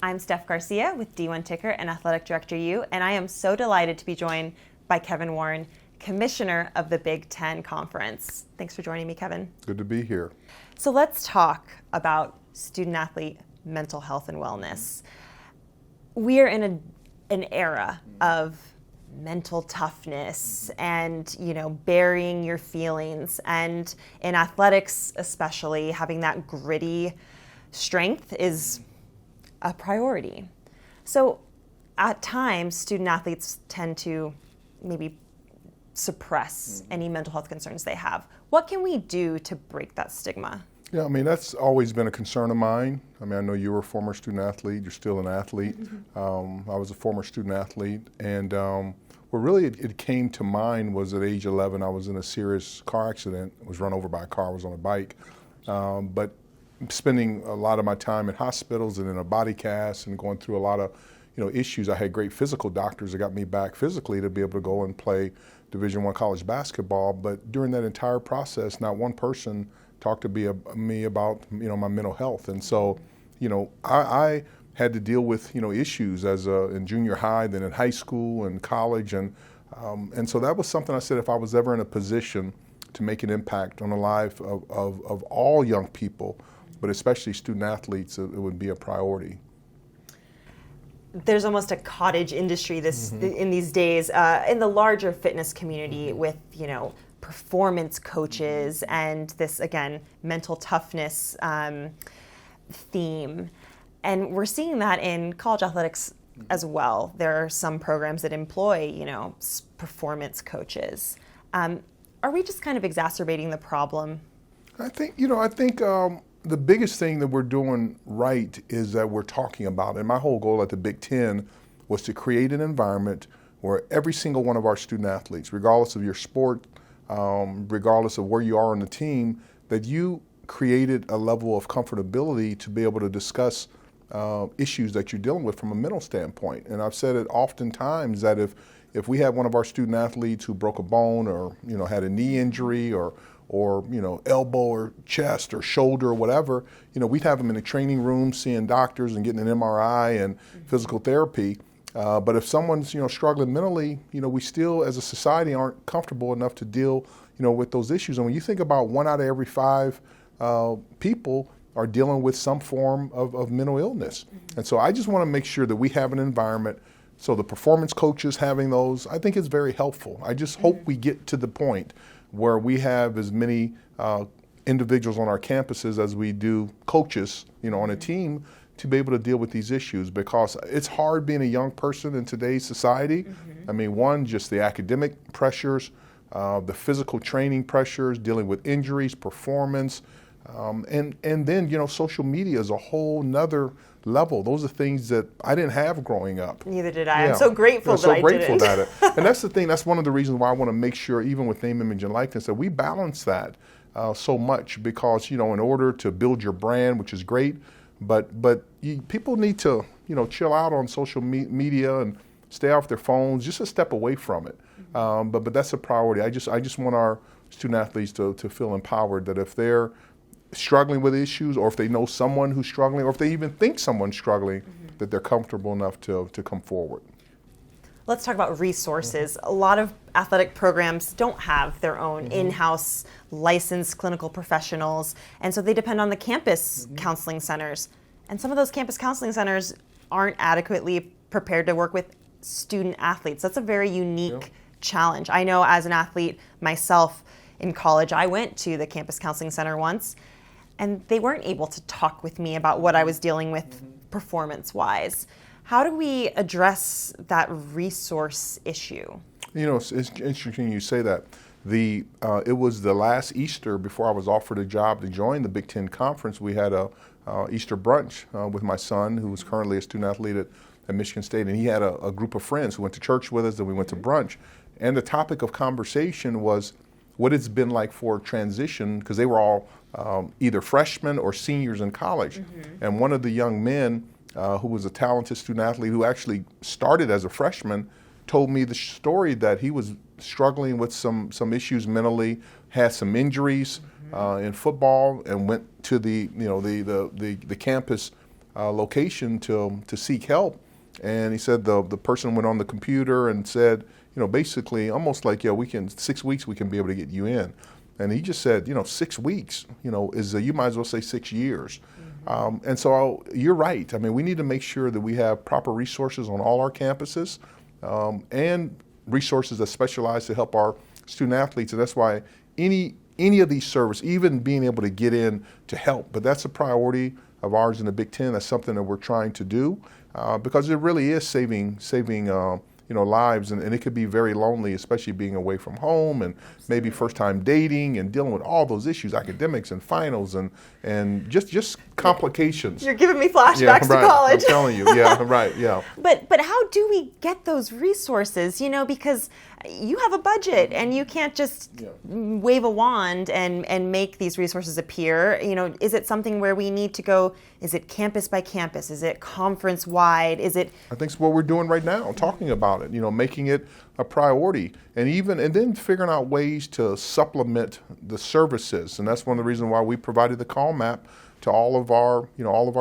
I'm Steph Garcia with D1 Ticker and AthleticDirectorU, and I am so delighted to be joined by Kevin Warren, Commissioner of the Big Ten Conference. Thanks for joining me, Kevin. Good to be here. So let's talk about student-athlete mental health and wellness. We are in an era of mental toughness and, burying your feelings. And in athletics especially, having that gritty strength is a priority. So at times, student athletes tend to maybe suppress any mental health concerns they have. What can we do to break that stigma? Yeah, that's always been a concern of mine. I know you were a former student athlete, you're still an athlete. I was a former student athlete, and what really it came to mind was at age 11, I was in a serious car accident. I was run over by a car, I was on a bike. But spending a lot of my time in hospitals and in a body cast and going through a lot of issues. I had great physical doctors that got me back physically to be able to go and play Division I college basketball. But during that entire process, not one person talked to me about my mental health. And so I had to deal with issues in junior high, then in high school and college, and so that was something I said, if I was ever in a position to make an impact on the life of all young people, but especially student athletes, it would be a priority. There's almost a cottage industry in these days in the larger fitness community with performance coaches and this, again, mental toughness theme. And we're seeing that in college athletics as well. There are some programs that employ performance coaches. Are we just kind of exacerbating the problem? I think the biggest thing that we're doing right is that we're talking about it. And my whole goal at the Big Ten was to create an environment where every single one of our student athletes, regardless of your sport, regardless of where you are on the team, that you created a level of comfortability to be able to discuss issues that you're dealing with from a mental standpoint. And I've said it oftentimes that if we had one of our student athletes who broke a bone or had a knee injury or elbow or chest or shoulder or whatever, we'd have them in the training room seeing doctors and getting an MRI and physical therapy. But if someone's struggling mentally, we still as a society aren't comfortable enough to deal with those issues. And when you think about 1 out of every 5 people are dealing with some form of mental illness. And so I just want to make sure that we have an environment. So the performance coaches having those, I think is very helpful. I just hope we get to the point where we have as many individuals on our campuses as we do coaches, on a team, to be able to deal with these issues, because it's hard being a young person in today's society. One, just the academic pressures, the physical training pressures, dealing with injuries, performance, and then social media is a whole nother level. Those are things that I didn't have growing up. Neither did I. Yeah. I'm so grateful that I didn't. So grateful that it. And that's the thing. That's one of the reasons why I want to make sure, even with name, image, and likeness, that we balance that so much, because in order to build your brand, which is great, but people need to chill out on social media and stay off their phones, just a step away from it. But that's a priority. I just want our student athletes to feel empowered that if they're struggling with issues, or if they know someone who's struggling, or if they even think someone's struggling, that they're comfortable enough to come forward. Let's talk about resources. A lot of athletic programs don't have their own in-house licensed clinical professionals, and so they depend on the campus counseling centers. And some of those campus counseling centers aren't adequately prepared to work with student athletes. That's a very unique challenge. I know as an athlete myself in college, I went to the campus counseling center once, and they weren't able to talk with me about what I was dealing with performance-wise. How do we address that resource issue? It's interesting you say that. It was the last Easter before I was offered a job to join the Big Ten Conference. We had a Easter brunch with my son, who was currently a student athlete at Michigan State, and he had a group of friends who went to church with us, and we went to brunch. And the topic of conversation was what it's been like for transition, because they were all either freshmen or seniors in college. And one of the young men who was a talented student athlete who actually started as a freshman told me the story that he was struggling with some issues mentally, had some injuries in football, and went to the campus location to seek help. And he said the person went on the computer and said, basically almost like, we can, 6 weeks we can be able to get you in. And he just said, 6 weeks, is you might as well say 6 years. And so you're right. I mean, we need to make sure that we have proper resources on all our campuses and resources that specialize to help our student athletes. And that's why any of these services, even being able to get in to help, but that's a priority of ours in the Big Ten. That's something that we're trying to do because it really is saving lives, and it could be very lonely, especially being away from home and maybe first time dating and dealing with all those issues, academics and finals and just complications. You're giving me flashbacks to college. I'm telling you, right. But how do we get those resources? Because you have a budget and you can't just wave a wand and make these resources appear. Is it something where we need to go? Is it campus by campus? Is it conference wide? I think it's what we're doing right now, talking about it, making it a priority, and then figuring out ways to supplement the services. And that's one of the reasons why we provided the call map to all of our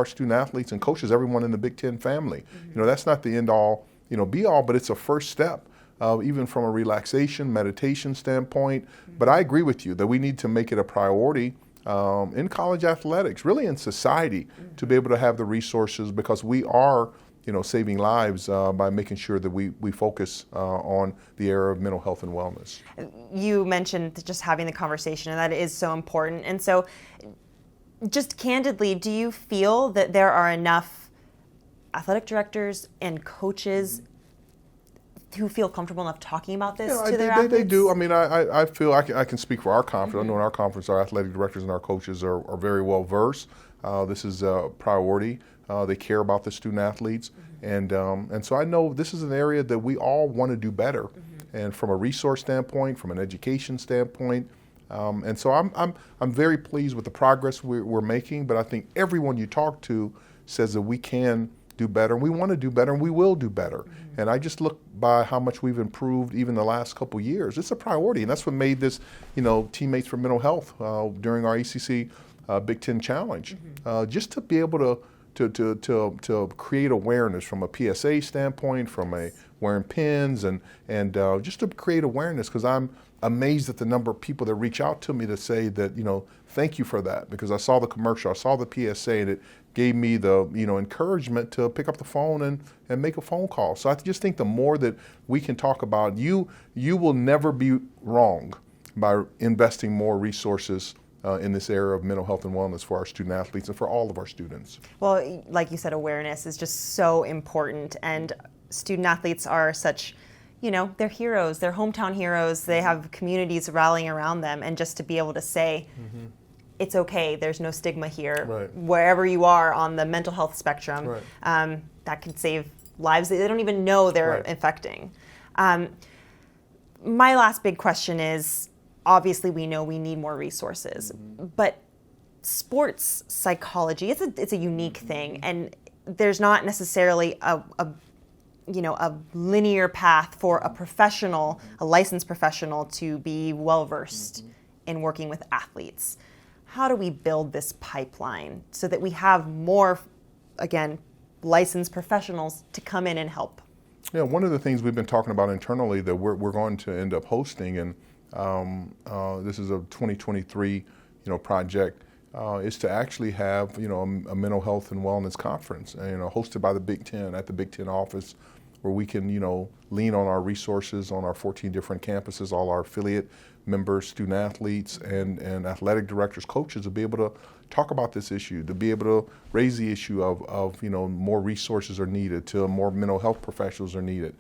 student athletes and coaches, everyone in the Big Ten family. That's not the end all, be all, but it's a first step. Even from a relaxation, meditation standpoint. But I agree with you that we need to make it a priority in college athletics, really in society, to be able to have the resources, because we are, saving lives by making sure that we focus on the area of mental health and wellness. You mentioned just having the conversation, and that is so important. And so, just candidly, do you feel that there are enough athletic directors and coaches who feel comfortable enough talking about this to their athletes? They do. I mean, I feel I can speak for our conference. I know in our conference, our athletic directors and our coaches are very well versed. This is a priority. They care about the student athletes, and so I know this is an area that we all want to do better, and from a resource standpoint, from an education standpoint. And so I'm very pleased with the progress we're making. But I think everyone you talk to says that we can do better, and we want to do better, and we will do better. And I just look by how much we've improved even the last couple of years. It's a priority, and that's what made this, Teammates for Mental Health during our ACC Big Ten Challenge, just to be able to create awareness from a PSA standpoint, from wearing pins, and just to create awareness, because I'm amazed at the number of people that reach out to me to say that, thank you for that, because I saw the commercial, I saw the PSA, and it gave me the encouragement to pick up the phone and make a phone call. So I just think the more that we can talk about, you will never be wrong by investing more resources in this area of mental health and wellness for our student athletes and for all of our students. Well, like you said, awareness is just so important, and student athletes are such, they're heroes, they're hometown heroes, they have communities rallying around them, and just to be able to say, it's okay, there's no stigma here, wherever you are on the mental health spectrum, that can save lives that they don't even know they're affecting. My last big question is, obviously we know we need more resources, but sports psychology, it's a unique thing, and there's not necessarily a linear path for a licensed professional to be well-versed in working with athletes. How do we build this pipeline so that we have more, again, licensed professionals to come in and help? Yeah, one of the things we've been talking about internally that we're going to end up hosting, and this is a 2023, project, is to actually have, a mental health and wellness conference, hosted by the Big Ten at the Big Ten office, where we can, lean on our resources on our 14 different campuses, all our affiliate members, student athletes, and athletic directors, coaches, to be able to talk about this issue, to be able to raise the issue of more resources are needed, to more mental health professionals are needed,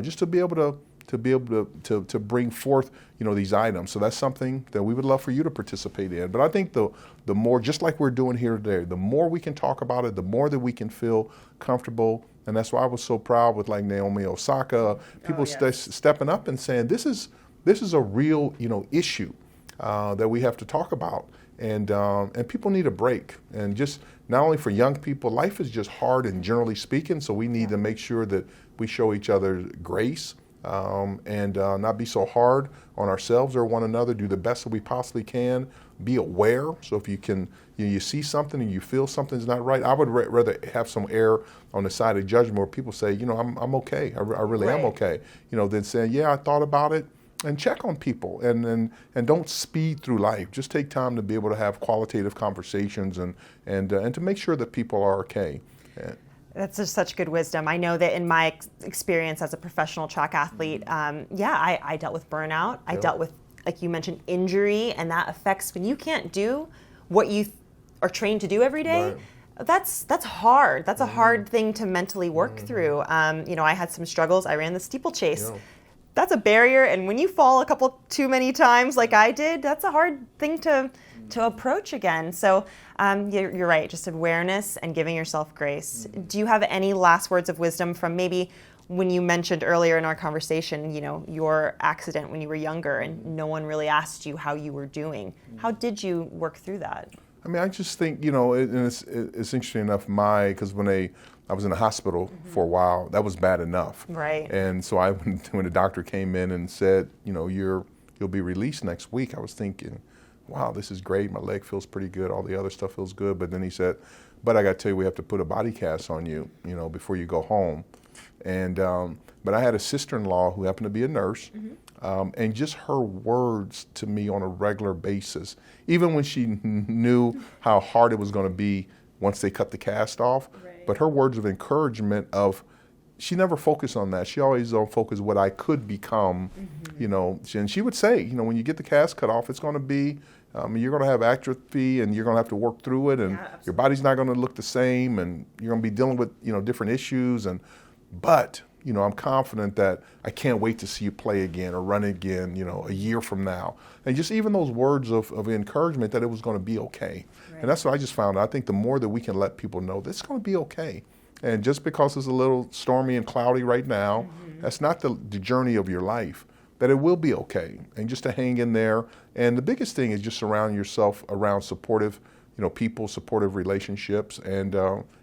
just to be able to bring forth these items. So that's something that we would love for you to participate in. But I think the more, just like we're doing here today, the more we can talk about it, the more that we can feel comfortable. And that's why I was so proud with like Naomi Osaka, people stepping up and saying this is a real issue that we have to talk about. And people need a break. And just not only for young people, life is just hard and generally speaking, so we need to make sure that we show each other grace and not be so hard on ourselves or one another. Do the best that we possibly can. Be aware. So if you can, you see something and you feel something's not right, I would rather have some err on the side of judgment where people say, I'm okay. I really am okay. Than saying, yeah, I thought about it. And check on people and don't speed through life. Just take time to be able to have qualitative conversations and to make sure that people are okay. That's just such good wisdom. I know that in my experience as a professional track athlete, I dealt with burnout. I dealt with, like you mentioned, injury, and that affects when you can't do what you are trained to do every day. Right. That's hard. That's a hard thing to mentally work through. I had some struggles. I ran the steeplechase. Yeah. That's a barrier, and when you fall a couple too many times like I did, that's a hard thing to approach again. So you're right, just awareness and giving yourself grace. Do you have any last words of wisdom from maybe when you mentioned earlier in our conversation, your accident when you were younger and no one really asked you how you were doing? How did you work through that? I mean, I just think, it's interesting enough, because when I was in the hospital for a while, that was bad enough. Right. And so when the doctor came in and said, you'll be released next week, I was thinking, wow, this is great. My leg feels pretty good. All the other stuff feels good. But then he said, but I got to tell you, we have to put a body cast on you, before you go home. And but I had a sister-in-law who happened to be a nurse, and just her words to me on a regular basis, even when she knew how hard it was going to be once they cut the cast off, but her words of encouragement she never focused on that. She always focused what I could become, and she would say, when you get the cast cut off, it's going to be, you're going to have atrophy and you're going to have to work through it, and your body's not going to look the same, and you're going to be dealing with, different issues, but I'm confident that I can't wait to see you play again or run again, a year from now. And just even those words of encouragement that it was going to be okay. Right. And that's what I just found. I think the more that we can let people know that it's going to be okay. And just because it's a little stormy and cloudy right now, that's not the journey of your life, that it will be okay. And just to hang in there. And the biggest thing is just surround yourself around supportive people, supportive relationships, and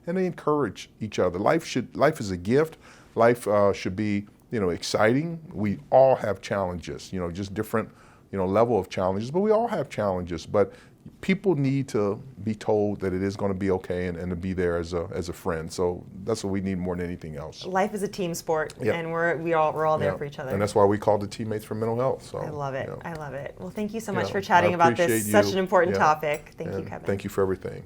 they encourage each other. Life is a gift. Life should be, exciting. We all have challenges, just different, level of challenges, but we all have challenges. But people need to be told that it is going to be okay and to be there as a friend. So that's what we need more than anything else. Life is a team sport, and we're all there for each other. And that's why we call it Teammates for Mental Health. So I love it. I love it. Well, thank you so much for chatting about this. Such an important topic. Thank you, Kevin. Thank you for everything.